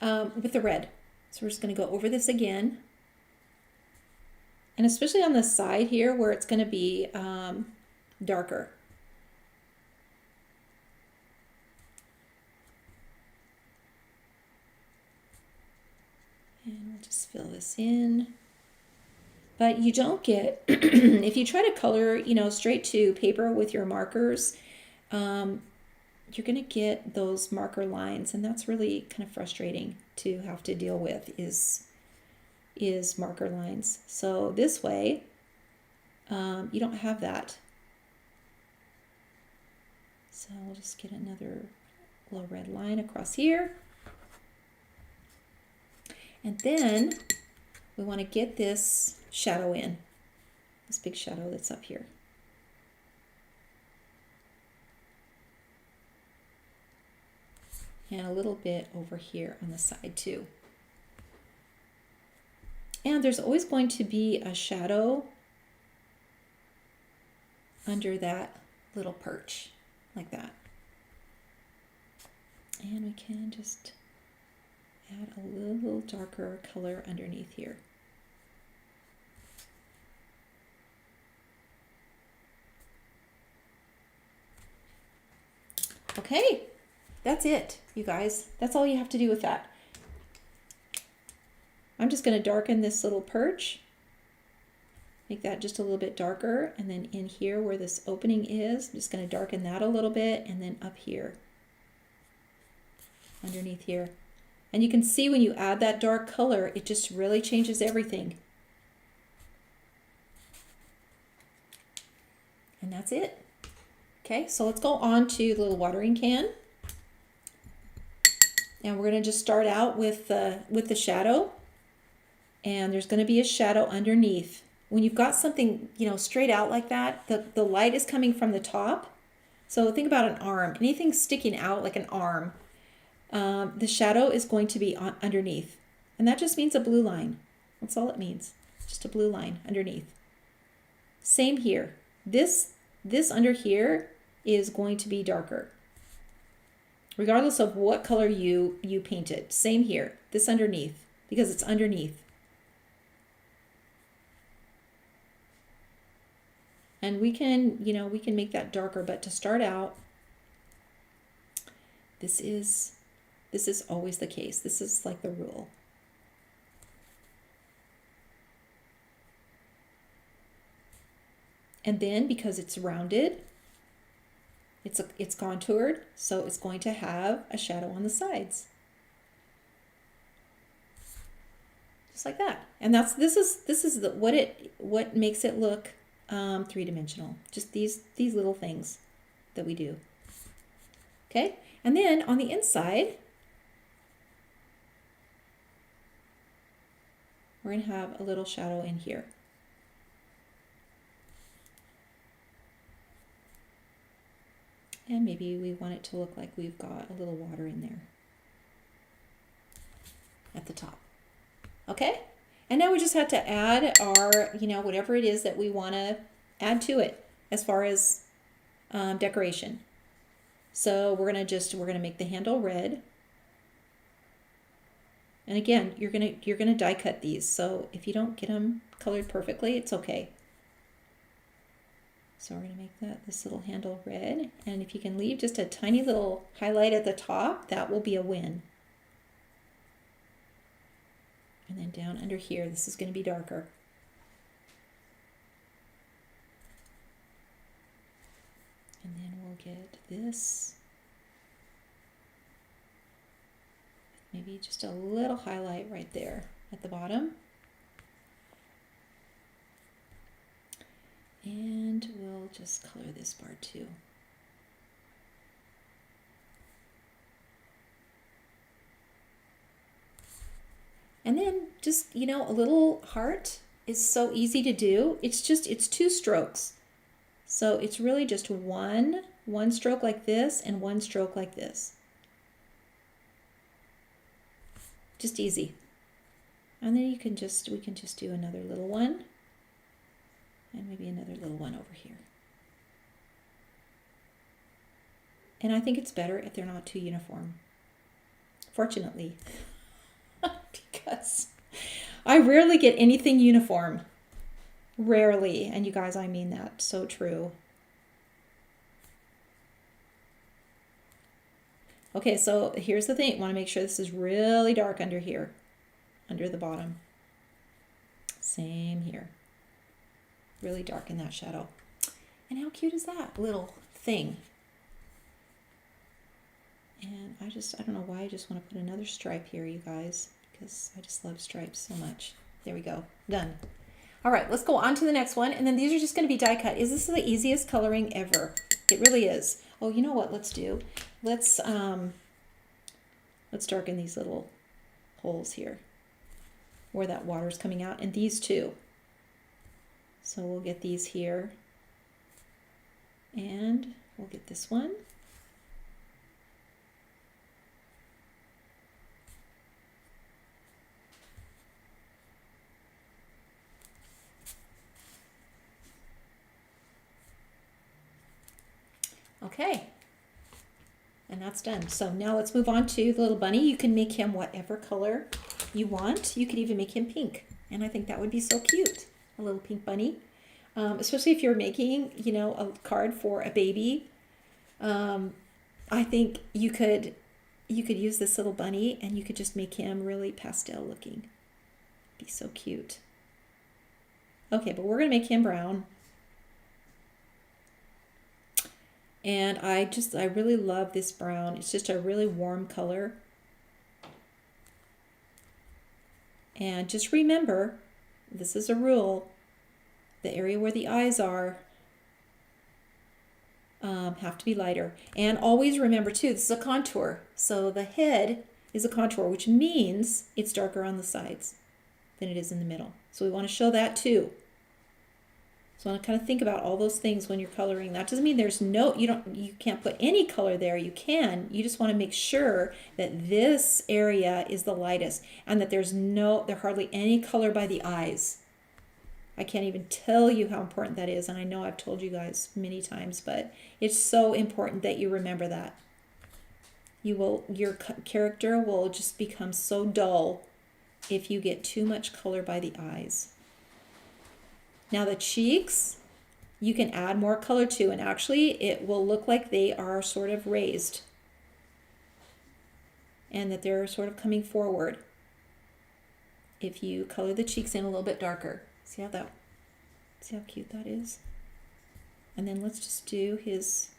With the red. So we're just going to go over this again. And especially on the side here where it's going to be darker. And we'll just fill this in. But you don't get, if you try to color, you know, straight to paper with your markers, you're going to get those marker lines, and that's really kind of frustrating to have to deal with is marker lines. So this way, you don't have that. So we'll just get another little red line across here. And then we want to get this shadow in, this big shadow that's up here. And a little bit over here on the side too. And there's always going to be a shadow under that little perch, like that. And we can just add a little darker color underneath here. Okay. That's it, you guys. That's all you have to do with that. I'm just going to darken this little perch. Make that just a little bit darker. And then in here where this opening is, I'm just going to darken that a little bit. And then up here, underneath here. And you can see when you add that dark color, it just really changes everything. And that's it. Okay, so let's go on to the little watering can. And we're going to just start out with the shadow. And there's going to be a shadow underneath. When you've got something, you know, straight out like that, the light is coming from the top. So think about an arm. Anything sticking out like an arm, the shadow is going to be underneath. And that just means a blue line. That's all it means. Just a blue line underneath. Same here. This under here is going to be darker, regardless of what color you painted. Same here, this underneath, because it's underneath. And we can, you know, we can make that darker, but to start out, this is always the case. This is like the rule. And then because it's rounded, it's contoured, so it's going to have a shadow on the sides. just like that. And this is what makes it look three-dimensional. Just these little things that we do. Okay, and then on the inside, we're going to have a little shadow in here. And maybe we want it to look like we've got a little water in there at the top. Okay, and now we just have to add our, whatever it is that we want to add to it as far as decoration. So we're gonna make the handle red. And again, you're gonna die cut these. So if you don't get them colored perfectly, it's okay. So we're gonna make this little handle red. And if you can leave just a tiny little highlight at the top, that will be a win. And then down under here, this is gonna be darker. And then we'll get this. Maybe just a little highlight right there at the bottom. And we'll just color this part too. And then just, a little heart is so easy to do. It's 2 strokes. So it's really just one stroke like this and one stroke like this. Just easy. And then we can just do another little one and maybe another little one over here. And I think it's better if they're not too uniform. Fortunately, because I rarely get anything uniform. Rarely. And you guys, I mean that. So true. Okay, so here's the thing. I want to make sure this is really dark under here, under the bottom. Same here. Really dark in that shadow. And how cute is that little thing? And I don't know why I just want to put another stripe here, you guys, because I just love stripes so much. There we go. Done. All right, let's go on to the next one. And then these are just going to be die cut. Is this the easiest coloring ever? It really is. Oh, you know what? Let's do. Let's darken these little holes here where that water's coming out, and these too. So we'll get these here, and we'll get this one. Okay, and that's done. So now let's move on to the little bunny. You can make him whatever color you want. You could even make him pink, and I think that would be so cute, a little pink bunny. Especially if you're making, a card for a baby. I think you could use this little bunny, and you could just make him really pastel looking. Be so cute. Okay, but we're gonna make him brown. And I really love this brown. It's just a really warm color. And just remember, this is a rule, the area where the eyes are have to be lighter. And always remember too, this is a contour. So the head is a contour, which means it's darker on the sides than it is in the middle. So we want to show that too. So I want to kind of think about all those things when you're coloring. That doesn't mean you can't put any color there. You can. You just want to make sure that this area is the lightest and that there's hardly any color by the eyes. I can't even tell you how important that is. And I know I've told you guys many times, but it's so important that you remember that. Your character will just become so dull if you get too much color by the eyes. Now the cheeks, you can add more color to, and actually it will look like they are sort of raised and that they're sort of coming forward if you color the cheeks in a little bit darker. See how cute that is? And then let's just do his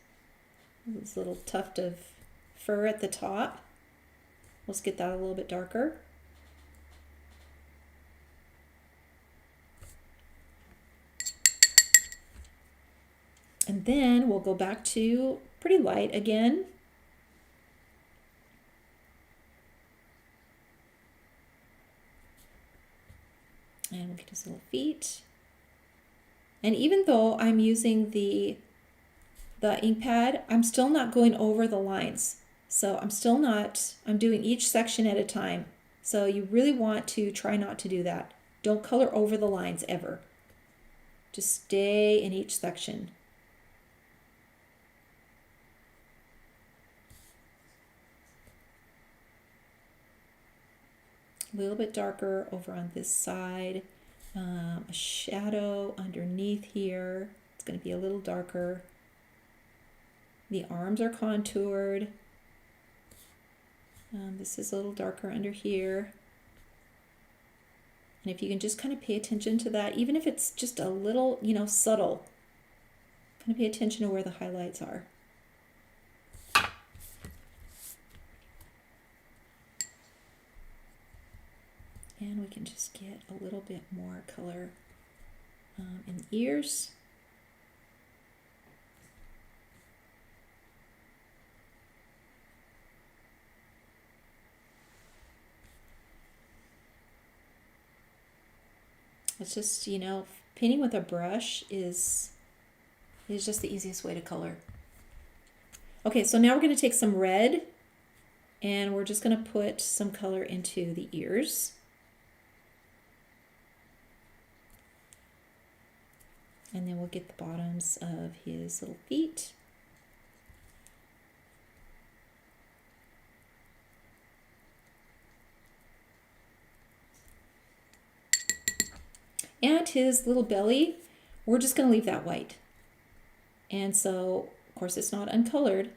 little tuft of fur at the top. Let's get that a little bit darker. And then we'll go back to pretty light again. And we'll get his little feet. And even though I'm using the ink pad, I'm still not going over the lines. So I'm doing each section at a time. So you really want to try not to do that. Don't color over the lines ever. Just stay in each section. A little bit darker over on this side. A shadow underneath here. It's going to be a little darker. The arms are contoured. This is a little darker under here. And if you can just kind of pay attention to that, even if it's just a little, subtle, kind of pay attention to where the highlights are. And we can just get a little bit more color in the ears. It's just, painting with a brush is just the easiest way to color. Okay, so now we're going to take some red and we're just going to put some color into the ears. And then we'll get the bottoms of his little feet. And his little belly, we're just going to leave that white. And so, of course, it's not uncolored.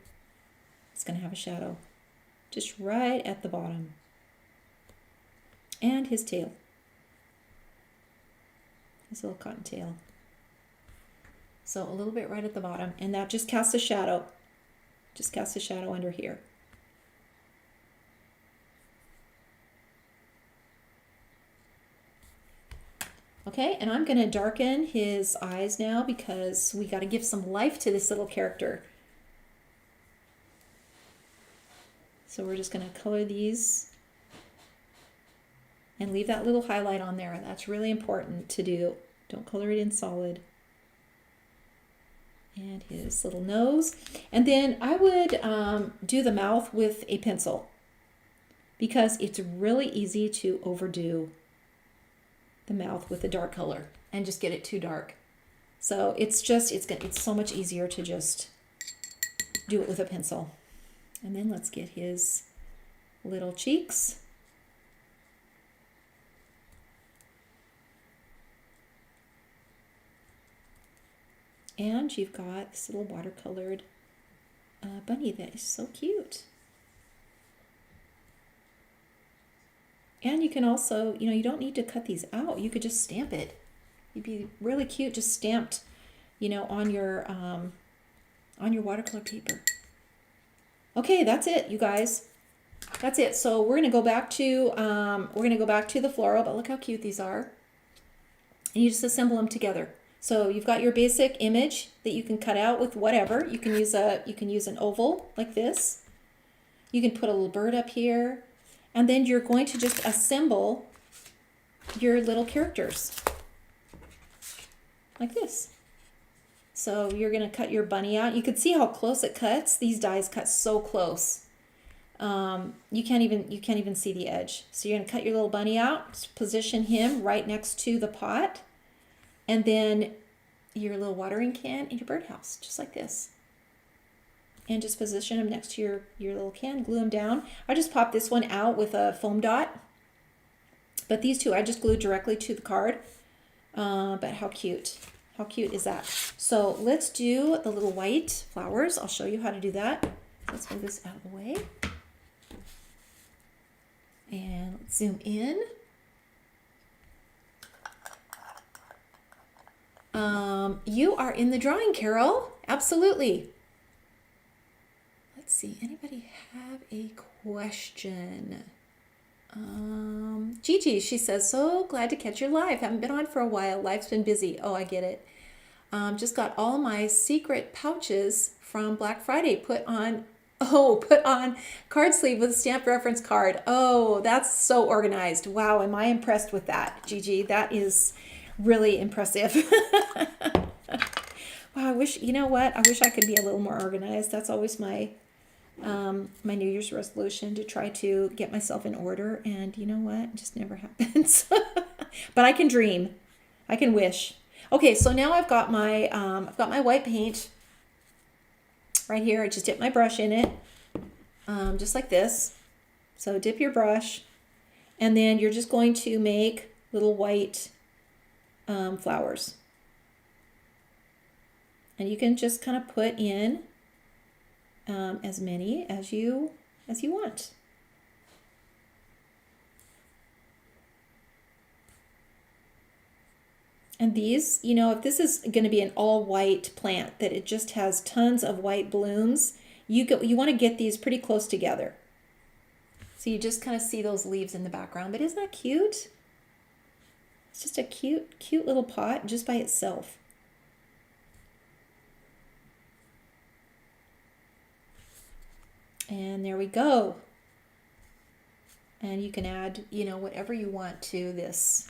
It's going to have a shadow just right at the bottom. And his tail. His little cottontail. So a little bit right at the bottom. And that just casts a shadow. Just casts a shadow under here. Okay, and I'm going to darken his eyes now because we got to give some life to this little character. So we're just going to color these and leave that little highlight on there. That's really important to do. Don't color it in solid. And his little nose. And then I would do the mouth with a pencil because it's really easy to overdo the mouth with the dark color and just get it too dark. So it's so much easier to just do it with a pencil. And then let's get his little cheeks. And you've got this little watercolored bunny that is so cute. And you can also, you don't need to cut these out. You could just stamp it. It'd be really cute just stamped, on your watercolor paper. Okay, that's it, you guys. That's it. So we're gonna go back to the floral, but look how cute these are. And you just assemble them together. So you've got your basic image that you can cut out with whatever. You can use an oval like this. You can put a little bird up here. And then you're going to just assemble your little characters like this. So you're going to cut your bunny out. You can see how close it cuts. These dies cut so close. You can't even see the edge. So you're going to cut your little bunny out, position him right next to the pot, and then your little watering can and your birdhouse, just like this. And just position them next to your little can, glue them down. I just popped this one out with a foam dot. But these two I just glued directly to the card. But how cute. How cute is that? So let's do the little white flowers. I'll show you how to do that. Let's move this out of the way. And let's zoom in. You are in the drawing, Carol. Absolutely. Let's see, anybody have a question? Gigi, she says, so glad to catch you live. Haven't been on for a while. Life's been busy. Oh, I get it. just got all my secret pouches from Black Friday put on card sleeve with a stamp reference card. Oh, that's so organized. Wow, am I impressed with that, Gigi? That is really impressive. Wow, I wish, you know what? I wish I could be a little more organized. That's always my my New Year's resolution, to try to get myself in order, and you know what? It just never happens. But I can dream. I can wish. Okay, so now I've got my white paint right here. I just dip my brush in it, just like this. So dip your brush, and then you're just going to make little white flowers. And you can just kind of put in as many as you want. And these, you know, if this is going to be an all white plant that it just has tons of white blooms, you want to get these pretty close together. So you just kind of see those leaves in the background. But isn't that cute? It's just a cute little pot just by itself. And there we go. And you can add, you know, whatever you want to this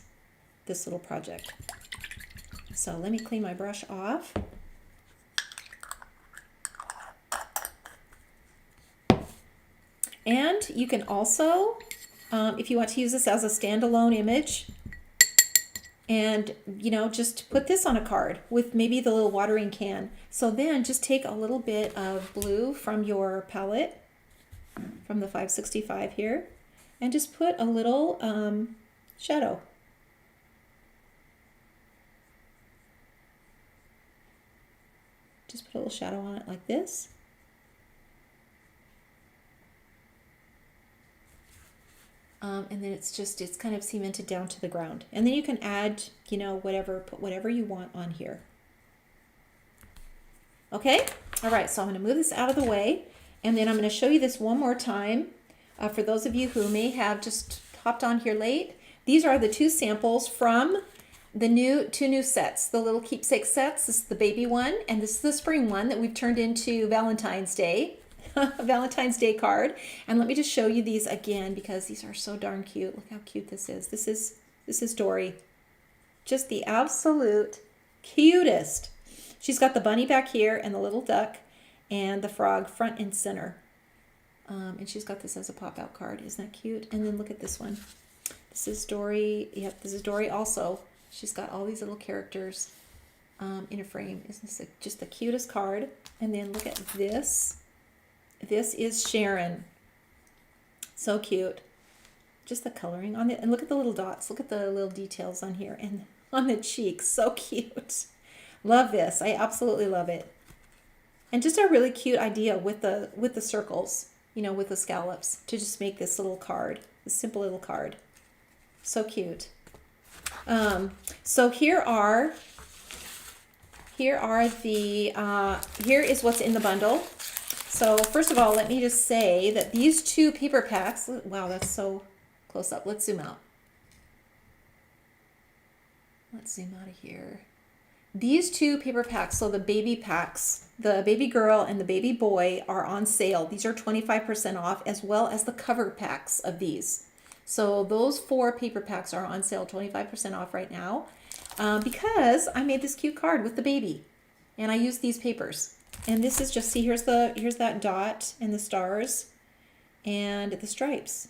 little project. So let me clean my brush off. And you can also, if you want to use this as a standalone image, and, you know, just put this on a card with maybe the little watering can. So then just take a little bit of blue from your palette, from the 565 here, and just put a little shadow. Just put a little shadow on it like this. And then it's kind of cemented down to the ground. And then you can add, you know, put whatever you want on here. Okay? All right, so I'm going to move this out of the way. And then I'm going to show you this one more time. For those of you who may have just hopped on here late, these are the two samples from the two new sets, the little keepsake sets. This is the baby one, and this is the spring one that we've turned into Valentine's Day, a Valentine's Day card. And let me just show you these again because these are so darn cute. Look how cute this is. This is Dory, just the absolute cutest. She's got the bunny back here and the little duck and the frog front and center. And she's got this as a pop-out card. Isn't that cute? And then look at this one. This is Dory. Yep, this is Dory also. She's got all these little characters in a frame. Isn't this just the cutest card? And then look at this. This is Sharon. So cute. Just the coloring on it. And look at the little dots. Look at the little details on here and on the cheeks. So cute. Love this. I absolutely love it. And just a really cute idea with the circles, you know, with the scallops, to just make this little card, this simple little card. So cute. So here is what's in the bundle. So first of all, let me just say that these two paper packs, wow, that's so close up. Let's zoom out. Let's zoom out of here. These two paper packs, so the baby packs, the baby girl and the baby boy, are on sale. These are 25% off, as well as the cover packs of these. So those 4 paper packs are on sale, 25% off right now, because I made this cute card with the baby, and I used these papers. And this is just, see, here's that dot and the stars and the stripes.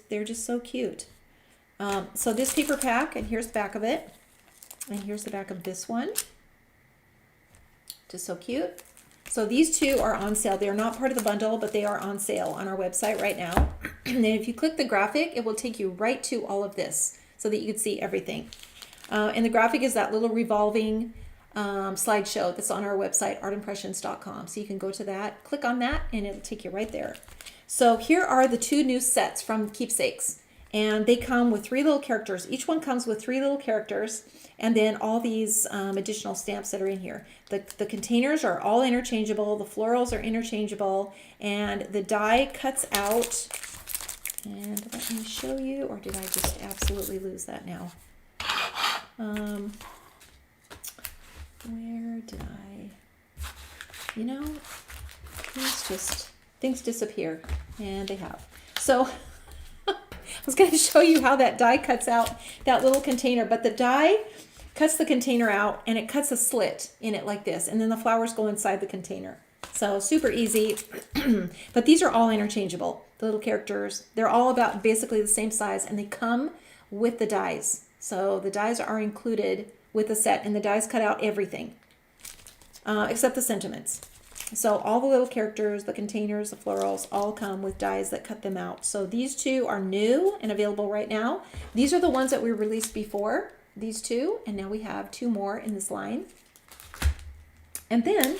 They're just so cute. So this paper pack, and here's the back of it. And here's the back of this one. Just so cute. So these two are on sale. They're not part of the bundle, but they are on sale on our website right now. And then if you click the graphic, it will take you right to all of this so that you can see everything. And the graphic is that little revolving slideshow that's on our website, artimpressions.com. So you can go to that, click on that, and it'll take you right there. So here are the 2 new sets from Keepsakes. And they come with 3 little characters. Each one comes with 3 little characters, and then all these additional stamps that are in here. The containers are all interchangeable. The florals are interchangeable, and the die cuts out. And let me show you, or did I just absolutely lose that now? Where did you know, things disappear, and they have. So I was going to show you how that die cuts out that little container, but the die cuts the container out and it cuts a slit in it like this, and then the flowers go inside the container. So super easy. But these are all interchangeable. The little characters, they're all about basically the same size, and they come with the dies. So the dies are included with the set, and the dies cut out everything except the sentiments. So all the little characters, the containers, the florals, all come with dies that cut them out. So these two are new and available right now. These are the ones that we released before, these two, and now we have two more in this line. And then,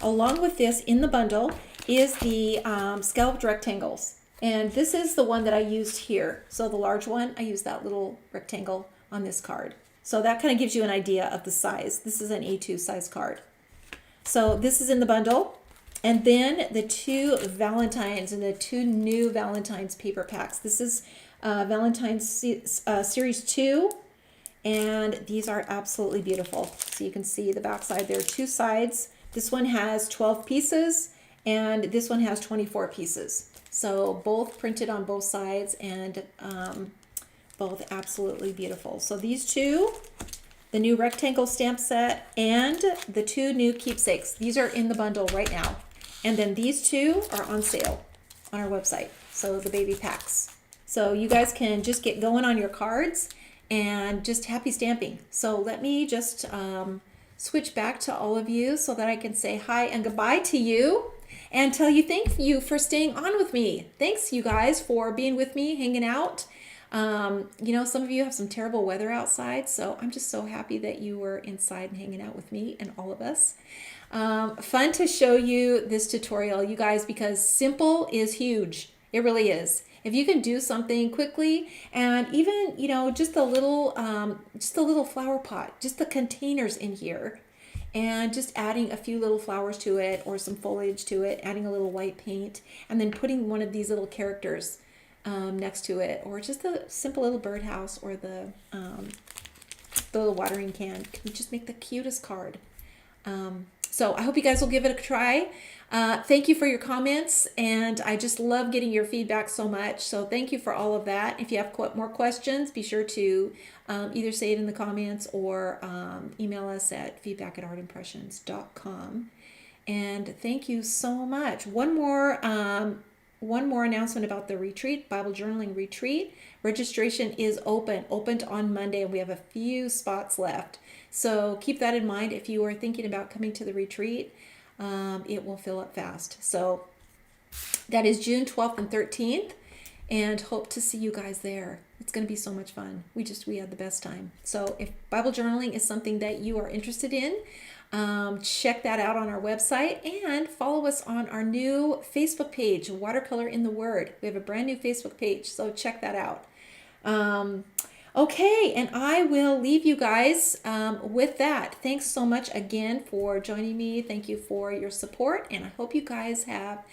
along with this in the bundle, is the scalloped rectangles. And this is the one that I used here. So the large one, I used that little rectangle on this card. So that kind of gives you an idea of the size. This is an A2 size card. So this is in the bundle. And then the two Valentines and the two new Valentines paper packs. This is Valentine's Series 2. And these are absolutely beautiful. So you can see the back side. There are two sides. This one has 12 pieces and this one has 24 pieces. So both printed on both sides, and both absolutely beautiful. So these two, the new rectangle stamp set and the two new keepsakes, these are in the bundle right now. And then these two are on sale on our website. So the baby packs. So you guys can just get going on your cards and just happy stamping. So let me just switch back to all of you so that I can say hi and goodbye to you and tell you thank you for staying on with me. Thanks you guys for being with me, hanging out. You know, some of you have some terrible weather outside, so I'm just so happy that you were inside and hanging out with me and all of us. Fun to show you this tutorial, you guys, because simple is huge. It really is. If you can do something quickly, and even, you know, just a little flower pot, just the containers in here, and just adding a few little flowers to it or some foliage to it, adding a little white paint, and then putting one of these little characters next to it, or just a simple little birdhouse, or the little watering can. You just make the cutest card. So I hope you guys will give it a try. Thank you for your comments, and I just love getting your feedback so much. So thank you for all of that. If you have more questions, be sure to either say it in the comments or email us at feedback@artimpressions.com. And thank you so much. One more announcement about the retreat, Bible journaling retreat. Registration is opened on Monday, and we have a few spots left. So keep that in mind if you are thinking about coming to the retreat. It will fill up fast. So that is June 12th and 13th, and hope to see you guys there. It's going to be so much fun. We had the best time. So if Bible journaling is something that you are interested in, check that out on our website, and follow us on our new Facebook page, Watercolor in the Word. We have a brand new Facebook page, so check that out. Okay, and I will leave you guys with that. Thanks so much again for joining me. Thank you for your support, and I hope you guys have